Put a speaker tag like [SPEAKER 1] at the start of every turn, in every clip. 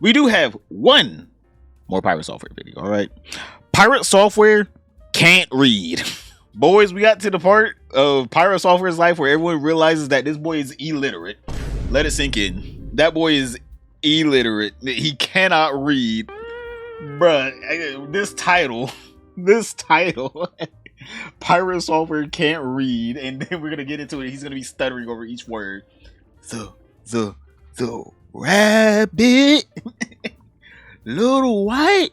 [SPEAKER 1] we do have one more pirate software video. All right, pirate software can't read. Boys, we got to the part of pirate software's life where everyone realizes that this boy is illiterate. Let it sink in. That boy is illiterate. He cannot read. Bruh, this title, pirate software can't read, and then we're gonna get into it. He's gonna be stuttering over each word. The rabbit, little white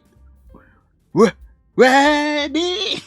[SPEAKER 1] rabbit.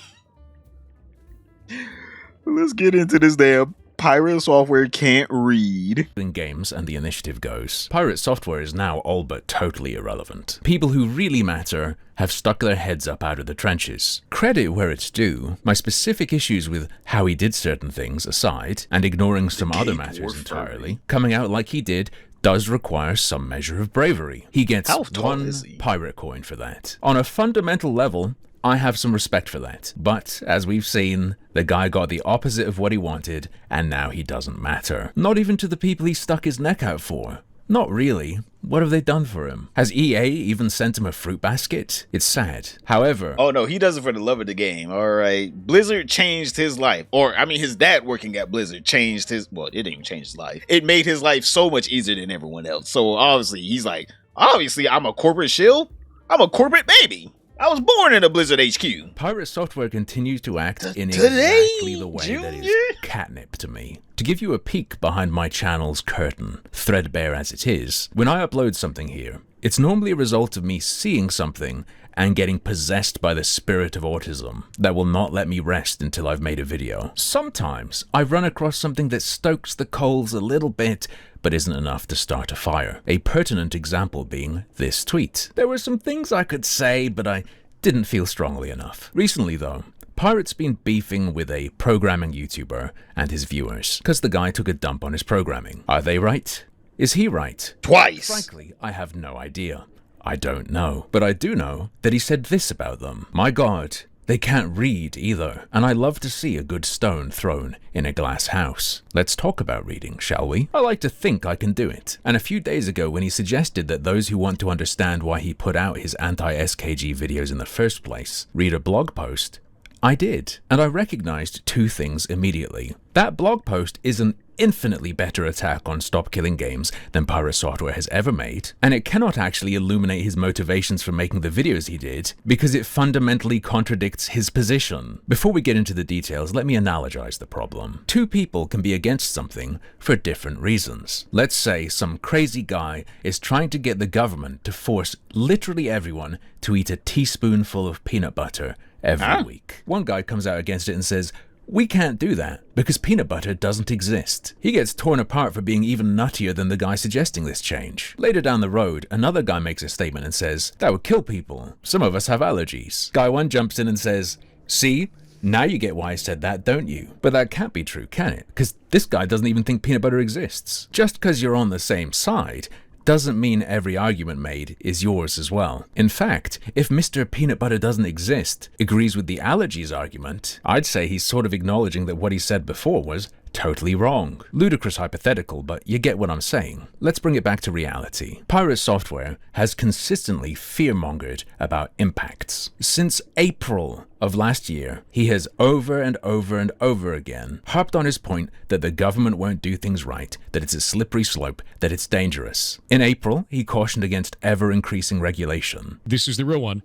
[SPEAKER 1] Let's get into this damn pirate software can't read.
[SPEAKER 2] In games and the initiative goes, pirate software is now all but totally irrelevant. People who really matter have stuck their heads up out of the trenches. Credit where it's due, my specific issues with how he did certain things aside, and ignoring some other matters entirely, coming out like he did does require some measure of bravery. He gets one pirate coin for that. On a fundamental level, I have some respect for that, but as we've seen, the guy got the opposite of what he wanted, and now he doesn't matter. Not even to the people he stuck his neck out for. Not really. What have they done for him? Has EA even sent him a fruit basket? It's sad. However...
[SPEAKER 1] Oh no, he does it for the love of the game, alright? Blizzard changed his life. Or, I mean, his dad working at Blizzard changed his... Well, it didn't even change his life. It made his life so much easier than everyone else. So obviously, he's like, obviously, I'm a corporate shill. I'm a corporate baby. I was born in a Blizzard HQ.
[SPEAKER 2] Pirate software continues to act in exactly the way that is catnip to me. To give you a peek behind my channel's curtain, threadbare as it is, when I upload something here, it's normally a result of me seeing something and getting possessed by the spirit of autism that will not let me rest until I've made a video. Sometimes I run across something that stokes the coals a little bit, but isn't enough to start a fire. A pertinent example being this tweet. There were some things I could say, but I didn't feel strongly enough. Recently though, Pirate's been beefing with a programming YouTuber and his viewers, because the guy took a dump on his programming. Are they right? Is he right?
[SPEAKER 1] Twice!
[SPEAKER 2] Frankly, I have no idea. I don't know. But I do know that he said this about them. My God, they can't read either, and I love to see a good stone thrown in a glass house. Let's talk about reading, shall we? I like to think I can do it. And a few days ago when he suggested that those who want to understand why he put out his anti-SKG videos in the first place read a blog post, I did. And I recognized two things immediately. That blog post is an infinitely better attack on Stop Killing Games than Pirate Software has ever made, and it cannot actually illuminate his motivations for making the videos he did, because it fundamentally contradicts his position. Before we get into the details, let me analogize the problem. Two people can be against something for different reasons. Let's say some crazy guy is trying to get the government to force literally everyone to eat a teaspoonful of peanut butter every week. One guy comes out against it and says, we can't do that because peanut butter doesn't exist. He gets torn apart for being even nuttier than the guy suggesting this change. Later down the road, another guy makes a statement and says, that would kill people. Some of us have allergies. Guy one jumps in and says, see? Now you get why I said that, don't you? But that can't be true, can it? Because this guy doesn't even think peanut butter exists. Just because you're on the same side doesn't mean every argument made is yours as well. In fact, if Mr. Peanut Butter doesn't exist agrees with the allergies argument, I'd say he's sort of acknowledging that what he said before was totally wrong. Ludicrous hypothetical, but you get what I'm saying. Let's bring it back to reality. Pirate Software has consistently fear-mongered about impacts. Since April of last year, he has over and over and over again harped on his point that the government won't do things right, that it's a slippery slope, that it's dangerous. In April, he cautioned against ever-increasing regulation.
[SPEAKER 3] This is the real one.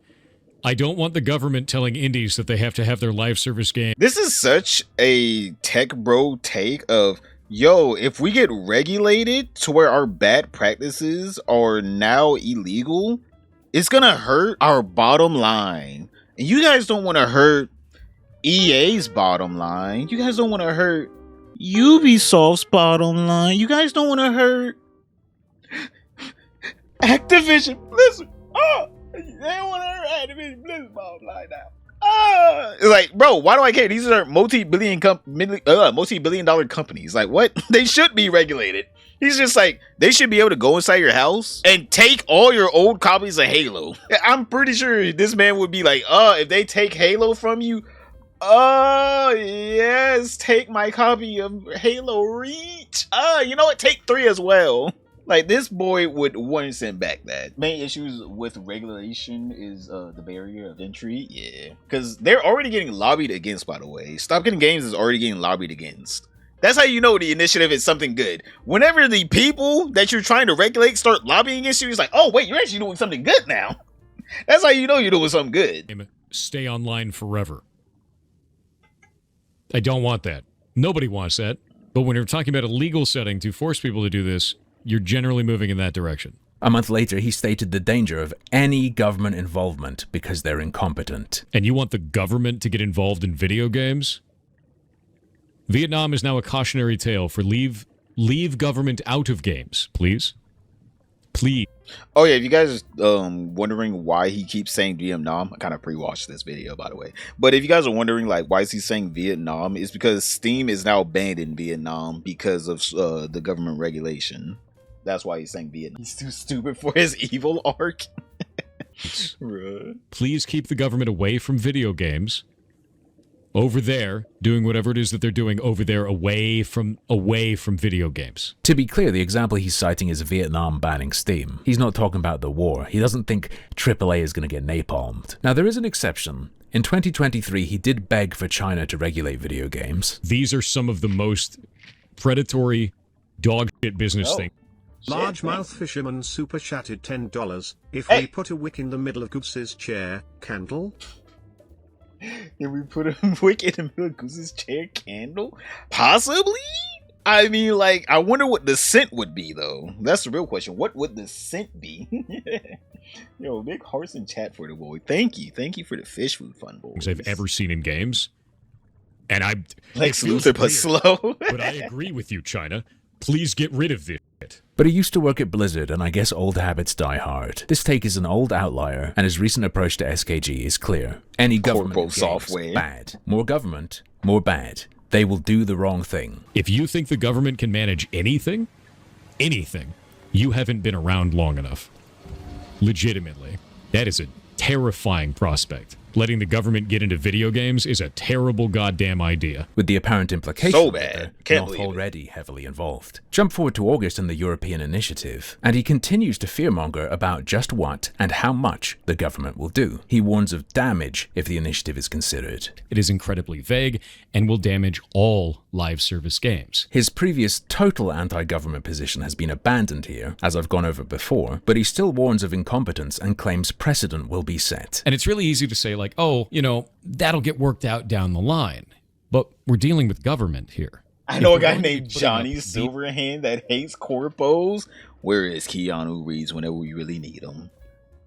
[SPEAKER 3] I don't want the government telling indies that they have to have their live service game.
[SPEAKER 1] This is such a tech bro take of, yo, if we get regulated to where our bad practices are now illegal, it's gonna hurt our bottom line. And you guys don't want to hurt EA's bottom line. You guys don't want to hurt Ubisoft's bottom line. You guys don't want to hurt Activision Blizzard. Oh! They don't want to hurt Activision Blizzard bottom line now. Like, bro, why do I care? These are multi-billion dollar companies. Like, what? They should be regulated. He's just like, they should be able to go inside your house and take all your old copies of Halo. I'm pretty sure this man would be like, if they take Halo from you, yes, take my copy of Halo Reach. You know what? Take 3 as well. Like, this boy would 100% back that. Main issues with regulation is the barrier of entry. Yeah. Because they're already getting lobbied against, by the way. Stop Getting Games is already getting lobbied against. That's how you know the initiative is something good. Whenever the people that you're trying to regulate start lobbying against you, it's like, oh, wait, you're actually doing something good now. That's how you know you're doing something good.
[SPEAKER 3] Stay online forever. I don't want that. Nobody wants that. But when you're talking about a legal setting to force people to do this, you're generally moving in that direction.
[SPEAKER 2] A month later, he stated the danger of any government involvement because they're incompetent.
[SPEAKER 3] And you want the government to get involved in video games? Vietnam is now a cautionary tale for leave government out of games, please. Please.
[SPEAKER 1] Oh yeah, if you guys are wondering why he keeps saying Vietnam, I kind of pre-watched this video, by the way. But if you guys are wondering, like, why is he saying Vietnam, it's because Steam is now banned in Vietnam because of the government regulation. That's why he's saying Vietnam. He's too stupid for his evil arc.
[SPEAKER 3] Please keep the government away from video games. Over there, doing whatever it is that they're doing over there, away from video games.
[SPEAKER 2] To be clear, the example he's citing is Vietnam banning Steam. He's not talking about the war. He doesn't think AAA is going to get napalmed. Now, there is an exception. In 2023, he did beg for China to regulate video games.
[SPEAKER 3] These are some of the most predatory dog shit business things.
[SPEAKER 4] Largemouth Fisherman super chatted $10. If we put a wick in the middle of Goose's chair, candle?
[SPEAKER 1] Can we put a wick in the middle of Goose's chair, candle? Possibly? I mean, like, I wonder what the scent would be, though. That's the real question. What would the scent be? Yo, big hearts in chat for the boy. Thank you. Thank you for the fish food fun, boys.
[SPEAKER 3] I've ever seen in games. And I...
[SPEAKER 1] Lex Luthor, but slow.
[SPEAKER 3] But I agree with you, China. Please get rid of this shit.
[SPEAKER 2] But he used to work at Blizzard, and I guess old habits die hard. This take is an old outlier, and his recent approach to SKG is clear. Any government
[SPEAKER 1] software
[SPEAKER 2] bad. More government, more bad. They will do the wrong thing.
[SPEAKER 3] If you think the government can manage anything, you haven't been around long enough. Legitimately. That is a terrifying prospect. Letting the government get into video games is a terrible goddamn idea.
[SPEAKER 2] With the apparent implication
[SPEAKER 1] so bad.
[SPEAKER 2] Can't not already heavily involved. Jump forward to August and the European initiative, and he continues to fearmonger about just what and how much the government will do. He warns of damage if the initiative is considered.
[SPEAKER 3] It is incredibly vague and will damage all live service games.
[SPEAKER 2] His previous total anti-government position has been abandoned here, as I've gone over before, but he still warns of incompetence and claims precedent will be set.
[SPEAKER 3] And it's really easy to say, like, oh, that'll get worked out down the line. But we're dealing with government here.
[SPEAKER 1] I know a guy named Johnny Silverhand that hates corpos. Where is Keanu Reeves whenever we really need him?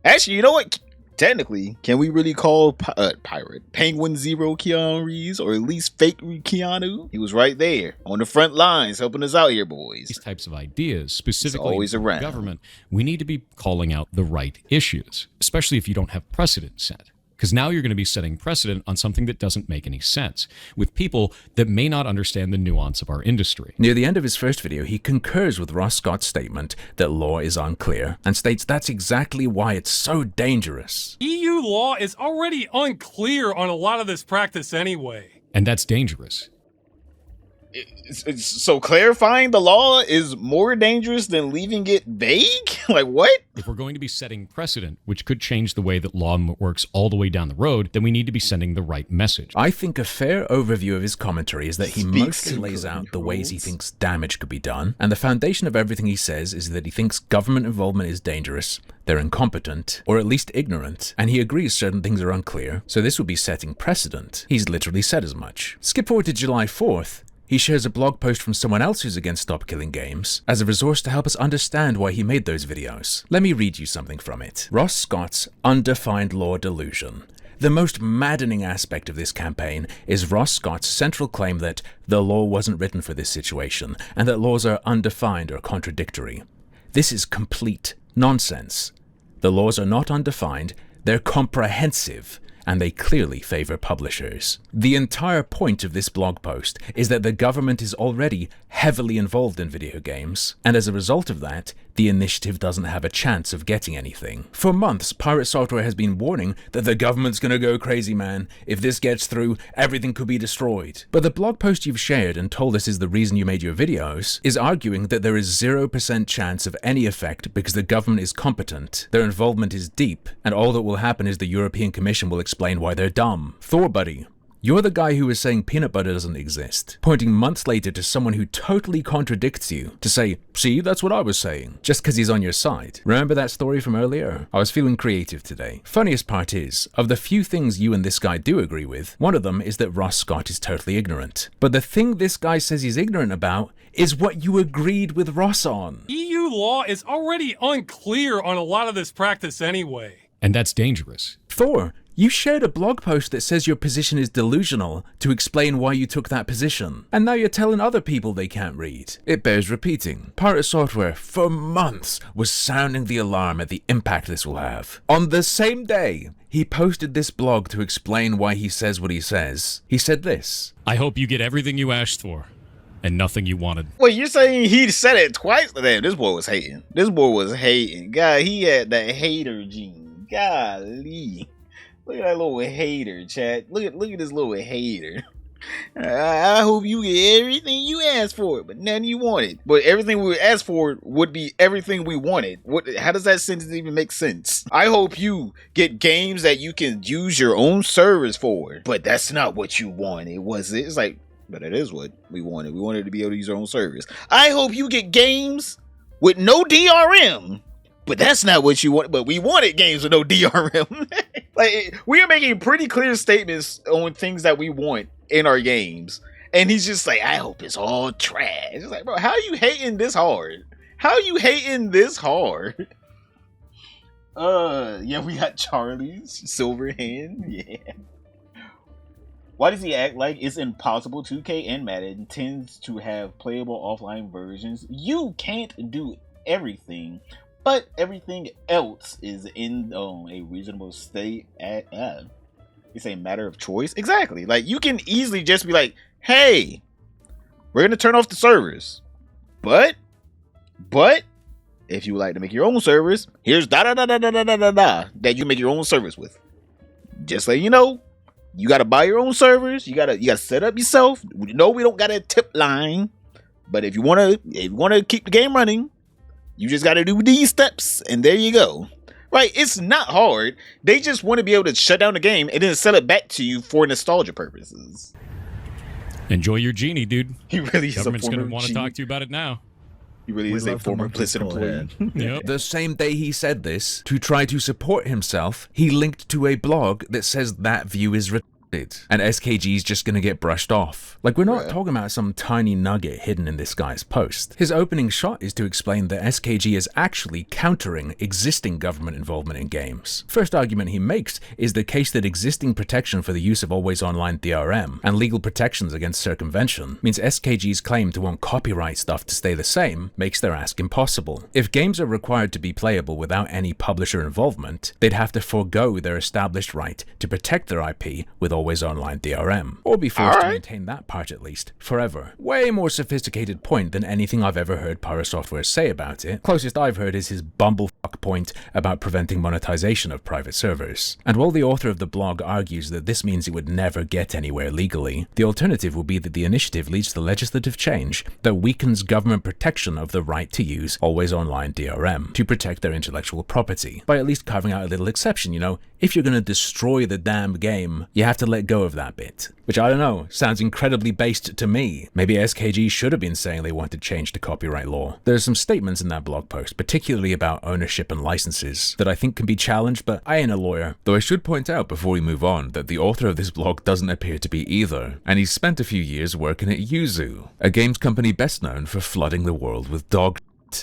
[SPEAKER 1] Actually, you know what? Technically, can we really call Pirate Penguin Zero Keanu Reeves, or at least fake Keanu? He was right there on the front lines helping us out here, boys.
[SPEAKER 3] These types of ideas, specifically
[SPEAKER 1] always around
[SPEAKER 3] government, we need to be calling out the right issues, especially if you don't have precedent set. Because now you're going to be setting precedent on something that doesn't make any sense, with people that may not understand the nuance of our industry.
[SPEAKER 2] Near the end of his first video, he concurs with Ross Scott's statement that law is unclear, and states that's exactly why it's so dangerous.
[SPEAKER 5] EU law is already unclear on a lot of this practice anyway.
[SPEAKER 3] And that's dangerous.
[SPEAKER 1] So clarifying the law is more dangerous than leaving it vague? Like, what?
[SPEAKER 3] If we're going to be setting precedent, which could change the way that law works all the way down the road, then we need to be sending the right message.
[SPEAKER 2] I think a fair overview of his commentary is that he mostly lays out the ways he thinks damage could be done, and the foundation of everything he says is that he thinks government involvement is dangerous, they're incompetent, or at least ignorant, and he agrees certain things are unclear, so this would be setting precedent. He's literally said as much. Skip forward to July 4th. He shares a blog post from someone else who's against Stop Killing Games as a resource to help us understand why he made those videos. Let me read you something from it. Ross Scott's Undefined Law Delusion. The most maddening aspect of this campaign is Ross Scott's central claim that the law wasn't written for this situation and that laws are undefined or contradictory. This is complete nonsense. The laws are not undefined, they're comprehensive, and they clearly favor publishers. The entire point of this blog post is that the government is already heavily involved in video games, and as a result of that, the initiative doesn't have a chance of getting anything. For months, Pirate Software has been warning that the government's gonna go crazy, man. If this gets through, everything could be destroyed. But the blog post you've shared and told us is the reason you made your videos is arguing that there is 0% chance of any effect because the government is competent, their involvement is deep, and all that will happen is the European Commission will explain why they're dumb. Thor, buddy. You're the guy who was saying peanut butter doesn't exist, pointing months later to someone who totally contradicts you to say, see, that's what I was saying, just because he's on your side. Remember that story from earlier? I was feeling creative today. Funniest part is, of the few things you and this guy do agree with, one of them is that Ross Scott is totally ignorant. But the thing this guy says he's ignorant about is what you agreed with Ross on.
[SPEAKER 5] EU law is already unclear on a lot of this practice anyway.
[SPEAKER 3] And that's dangerous.
[SPEAKER 2] Thor, you shared a blog post that says your position is delusional to explain why you took that position. And now you're telling other people they can't read. It bears repeating. Pirate Software, for months, was sounding the alarm at the impact this will have. On the same day, he posted this blog to explain why he says what he says. He said this.
[SPEAKER 3] I hope you get everything you asked for and nothing you wanted.
[SPEAKER 1] Wait, you're saying he said it twice? Damn, this boy was hating. This boy was hating. God, he had that hater gene. Golly. Look at that little hater, chat. Look at this little hater. I hope you get everything you asked for, but none you wanted. But everything we asked for would be everything we wanted. How does that sentence even make sense? I hope you get games that you can use your own servers for, but that's not what you wanted, was it? It's like, but it is what we wanted. We wanted to be able to use our own servers. I hope you get games with no DRM. But that's not what you want. But we wanted games with no DRM. Like, we are making pretty clear statements on things that we want in our games. And he's just like, I hope it's all trash. It's like, bro, how are you hating this hard? How are you hating this hard? Yeah, we got Charlie's Silverhand. Yeah. Why does he act like it's impossible? 2K and Madden tends to have playable offline versions. You can't do everything. But everything else is in a reasonable state at it's a matter of choice. Exactly. Like, you can easily just be like, hey, we're gonna turn off the servers. But if you would like to make your own servers, here's that you make your own servers with. Just so you know, you gotta buy your own servers, you gotta set up yourself. No, we don't got a tip line. But if you wanna keep the game running, you just got to do these steps, and there you go. Right? It's not hard. They just want to be able to shut down the game and then sell it back to you for nostalgia purposes.
[SPEAKER 3] Enjoy your genie, dude.
[SPEAKER 1] He really is
[SPEAKER 3] Government's
[SPEAKER 1] a former
[SPEAKER 3] going to want to
[SPEAKER 1] genie.
[SPEAKER 3] talk to you about it now.
[SPEAKER 1] He really is a former implicit employee.
[SPEAKER 3] Yep.
[SPEAKER 2] The same day he said this, to try to support himself, he linked to a blog that says that view is retarded. And SKG's just gonna get brushed off. Like, we're not talking about some tiny nugget hidden in this guy's post. His opening shot is to explain that SKG is actually countering existing government involvement in games. First argument he makes is the case that existing protection for the use of always online DRM and legal protections against circumvention means SKG's claim to want copyright stuff to stay the same makes their ask impossible. If games are required to be playable without any publisher involvement, they'd have to forego their established right to protect their IP with always online DRM, or be forced to maintain that part at least, forever. Way more sophisticated point than anything I've ever heard Pirate Software say about it. Closest I've heard is his bumblefuck point about preventing monetization of private servers. And while the author of the blog argues that this means it would never get anywhere legally, the alternative will be that the initiative leads to legislative change that weakens government protection of the right to use always online DRM to protect their intellectual property, by at least carving out a little exception, you know. If you're gonna destroy the damn game, you have to let go of that bit. Which, I don't know, sounds incredibly based to me. Maybe SKG should have been saying they wanted change to copyright law. There are some statements in that blog post, particularly about ownership and licenses, that I think can be challenged, but I ain't a lawyer. Though I should point out before we move on that the author of this blog doesn't appear to be either, and he's spent a few years working at Yuzu, a games company best known for flooding the world with dog.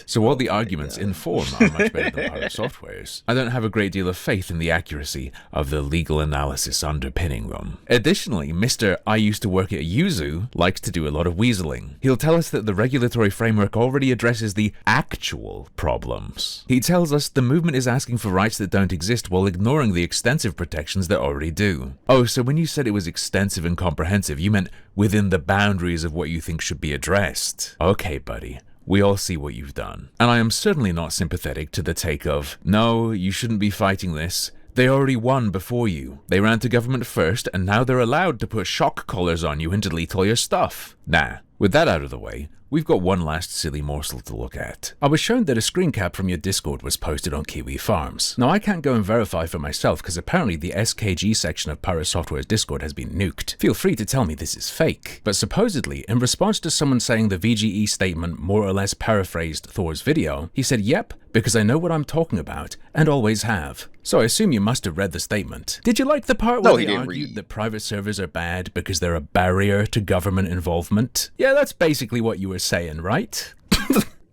[SPEAKER 2] So while the arguments in form are much better than Pirate Software's, I don't have a great deal of faith in the accuracy of the legal analysis underpinning them. Additionally, Mr. I used to work at Yuzu likes to do a lot of weaseling. He'll tell us that the regulatory framework already addresses the actual problems. He tells us the movement is asking for rights that don't exist while ignoring the extensive protections that already do. Oh, so when you said it was extensive and comprehensive, you meant within the boundaries of what you think should be addressed. Okay, buddy. we all see what you've done. And I am certainly not sympathetic to the take of, no, you shouldn't be fighting this. They already won before you. They ran to government first, and now they're allowed to put shock collars on you and delete all your stuff. Nah, with that out of the way, we've got one last silly morsel to look at. I was shown that a screen cap from your Discord was posted on Kiwi Farms. Now I can't go and verify for myself because apparently the SKG section of Pirate Software's Discord has been nuked. Feel free to tell me this is fake. But supposedly, in response to someone saying the VGE statement more or less paraphrased Thor's video, he said, yep, because I know what I'm talking about, and always have. So I assume you must have read the statement. Did you like the part where they argued that private servers are bad because they're a barrier to government involvement? Yeah, that's basically what you were saying, right?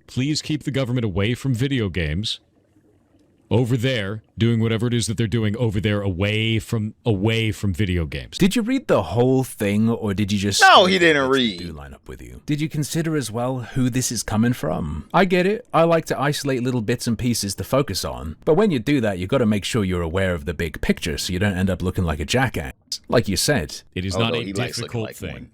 [SPEAKER 3] Please keep the government away from video games. Over there, doing whatever it is that they're doing over there, away from video games.
[SPEAKER 2] Did you read the whole thing, or did you just...
[SPEAKER 1] No, he didn't read.
[SPEAKER 2] ...do line up with you? Did you consider as well who this is coming from? I get it. I like to isolate little bits and pieces to focus on. But when you do that, you got to make sure you're aware of the big picture so you don't end up looking like a jackass. Like you said.
[SPEAKER 3] It is not a difficult thing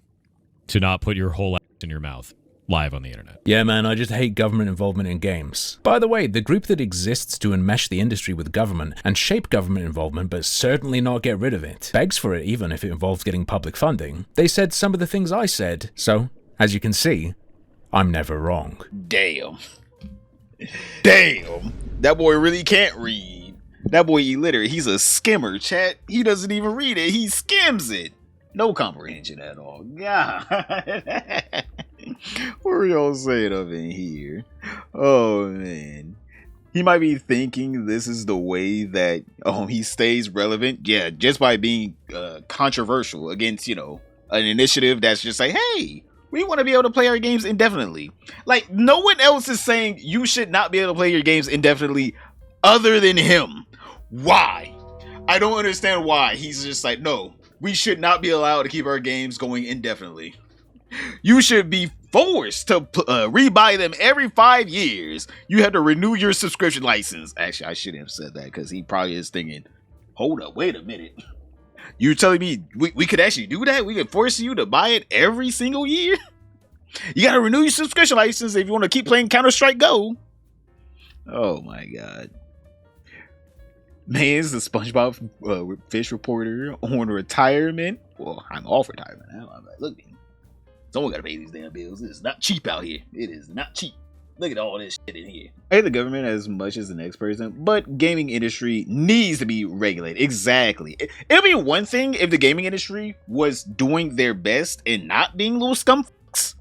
[SPEAKER 3] to not put your whole ass in your mouth. Live on the internet.
[SPEAKER 2] Yeah, man, I just hate government involvement in games. By the way, the group that exists to enmesh the industry with government and shape government involvement but certainly not get rid of it, begs for it even if it involves getting public funding, they said some of the things I said, so, as you can see, I'm never wrong.
[SPEAKER 1] Damn. Damn. That boy really can't read. That boy illiterate. He's a skimmer, chat. He doesn't even read it. He skims it. No comprehension at all. God. What are y'all saying up in here? Oh, man. He might be thinking this is the way that he stays relevant. Yeah, just by being controversial against, an initiative that's just like, hey, we want to be able to play our games indefinitely. Like, no one else is saying you should not be able to play your games indefinitely other than him. Why? I don't understand why. He's just like, no, we should not be allowed to keep our games going indefinitely. You should be forced to rebuy them every 5 years. You have to renew your subscription license. Actually, I shouldn't have said that because he probably is thinking, hold up, wait a minute. You're telling me we could actually do that? We could force you to buy it every single year? You got to renew your subscription license if you want to keep playing Counter-Strike Go. Oh my God. Man, is the SpongeBob fish reporter on retirement? Well, I'm off retirement now. I'm like, look, someone gotta pay these damn bills. It's not cheap out here. It is not cheap. Look at all this shit in here. I hate the government as much as the next person, but gaming industry needs to be regulated. Exactly. It'll be one thing if the gaming industry was doing their best and not being little scumfucks.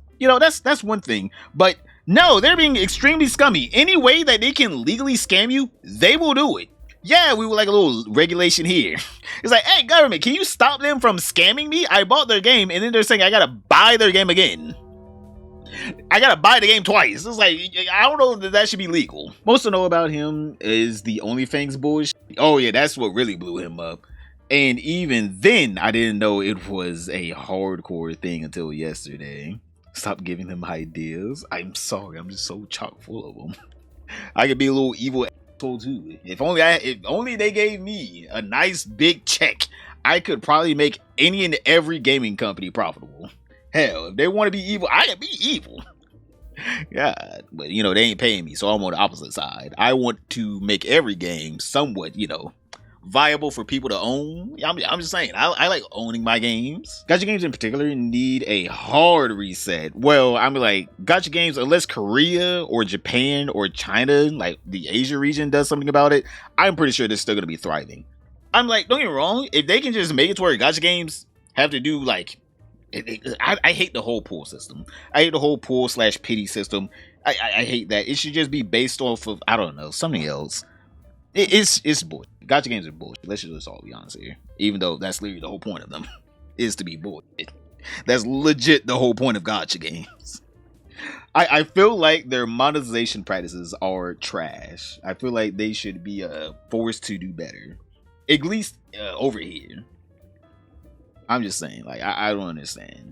[SPEAKER 1] That's one thing. But no, they're being extremely scummy. Any way that they can legally scam you, they will do it. Yeah, we would like a little regulation here. It's like, hey, government, can you stop them from scamming me? I bought their game, and then they're saying I gotta buy their game again. I gotta buy the game twice. It's like, I don't know that should be legal. Most to know about him is the OnlyFans bullshit. Oh yeah, that's what really blew him up. And even then, I didn't know it was a hardcore thing until yesterday. Stop giving them ideas. I'm sorry, I'm just so chock full of them. I could be a little evil too. If only they gave me a nice big check, I could probably make any and every gaming company profitable. Hell, if they want to be evil, I can be evil. God, but they ain't paying me, so I'm on the opposite side. I want to make every game somewhat, viable for people to own. I'm just saying, I like owning my games. Gacha games in particular need a hard reset. Well, I'm like, gacha games, unless Korea or Japan or China, like the Asia region, does something about it, I'm pretty sure they're still gonna be thriving. I'm like, don't get me wrong, if they can just make it to where gacha games have to do like, I hate the whole pool system. I hate the whole pool / pity system. I hate that. It should just be based off of, I don't know, something else. It's bullshit. Gacha games are bullshit. Let's just all be honest here. Even though that's literally the whole point of them, is to be bullshit. That's legit the whole point of gacha games. I feel like their monetization practices are trash. I feel like they should be forced to do better. At least over here. I'm just saying, like, I don't understand.